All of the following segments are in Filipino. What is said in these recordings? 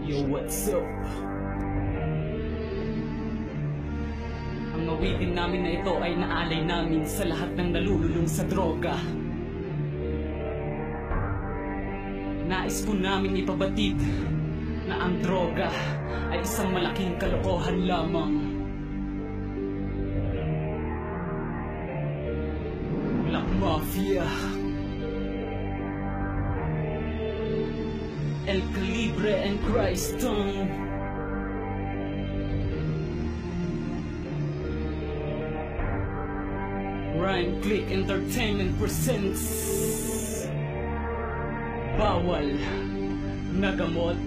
Yo, what's up? Ang awitin namin na ito ay naalay namin sa lahat ng nalululong sa droga. Nais po namin ipabatid na ang droga ay isang malaking kalokohan lamang. Black Mafia, El Calibre and Christone. Rhyme Click Entertainment presents Bawal na Gamot.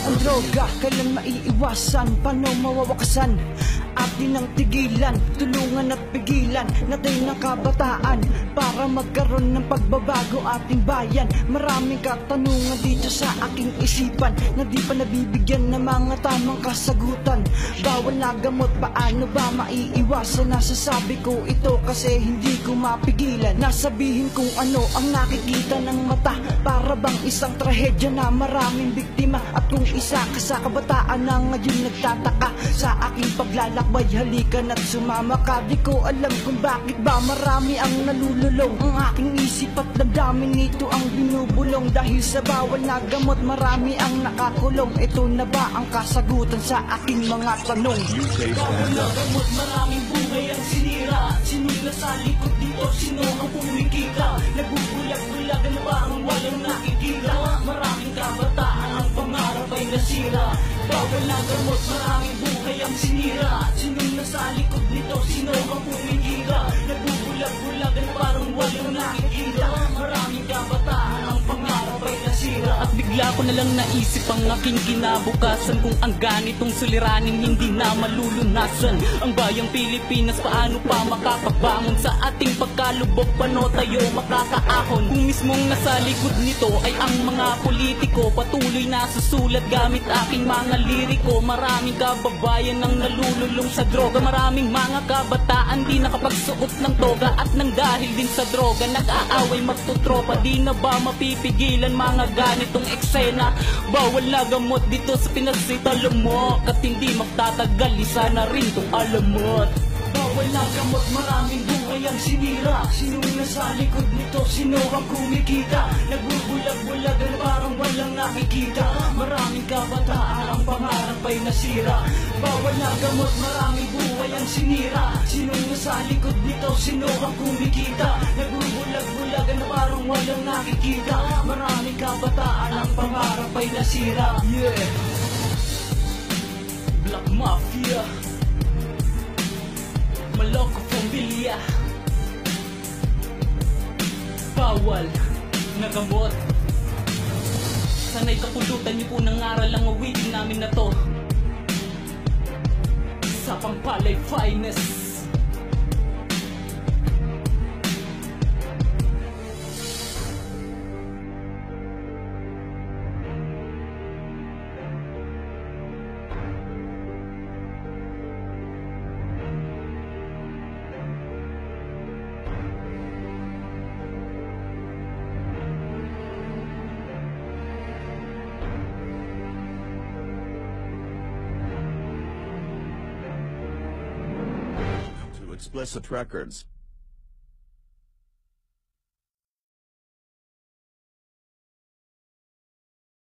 Ang droga, kailan maiiwasan? Paano mawawakasan? Atin ang tigilan, tulungan at pigilan natin ang kabataan para magkaroon ng pagbabago ating bayan. Maraming katanungan dito sa aking isipan na di pa nabibigyan ng mga tamang kasagutan. Bawal na gamot, paano ba maiiwasan? Nasasabi ko ito kasi hindi ko mapigilan. Nasabihin kung ano ang nakikita ng mata, para bang isang trahedya na maraming biktima. At kung isa ka sa kabataan na ngayon nagtataka sa aking paglalakbay, halika na't sumama ka. Di ko alam kung bakit ba marami ang nalululong. Ang aking isip at damdamin nito ang binubulong. Dahil sa bawal na gamot marami ang nakakulong. Ito na ba ang kasagutan sa aking mga tanong? Bawal na gamot, maraming buhay ang sinira. Sino na sa likod dito? Sino ang pumikita? Nagbubulag-bulagan na parang walang nakikita. Maraming kabataan ang pangarap ay nasira. Bawal na gamot, maraming buhay ang sinira. Sino na sa likod nito? Sino ang pumikita? Nagbubulag-bulagan na parang walang nakikita. Maraming kabataan ang pangarap ay nasira. At bigla ko na lang naisip ang aking kinabukasan, kung ang ganitong suliranin hindi na malulunasan. Ang bayang Pilipinas paano pa makakabangon sa ating pagkalubog? Paano tayo makakaahon? Kung mismong nasa likod nito ay ang mga politiko, patuloy na susulat gamit aking mga liriko. Maraming kababayan ang nalululong sa droga. Maraming mga kabataan di nakapagsuot ng toga. At nang dahil din sa droga nag-aaway magtutropa. Di na ba mapipigilan mga ganitong eksena? Bawal na gamot dito sa Pinas, alam mo. At hindi magtatagal, isa na rin tong alamot. Bawal na gamot, maraming buhay ang sinira. Sino na sa likod nito? Sino ang kumikita? Nagbubulag-bulagan parang walang nakikita. Maraming kabataan ang pangarap ay nasira. Bawal na gamot, maraming buhay ang sinira. Sino na sa likod nito? Sino ang kumikita? Nagbubulag-bulagan parang walang nakikita. Maraming kabataan ang pangarap ay nasira. Yeah, Black Mafia, Maloko Familia. Bawal na gamot. Sana'y kapulutan niyo po ng aral ang awitin namin na to. Sa Pampalay Finest. Explicit Records.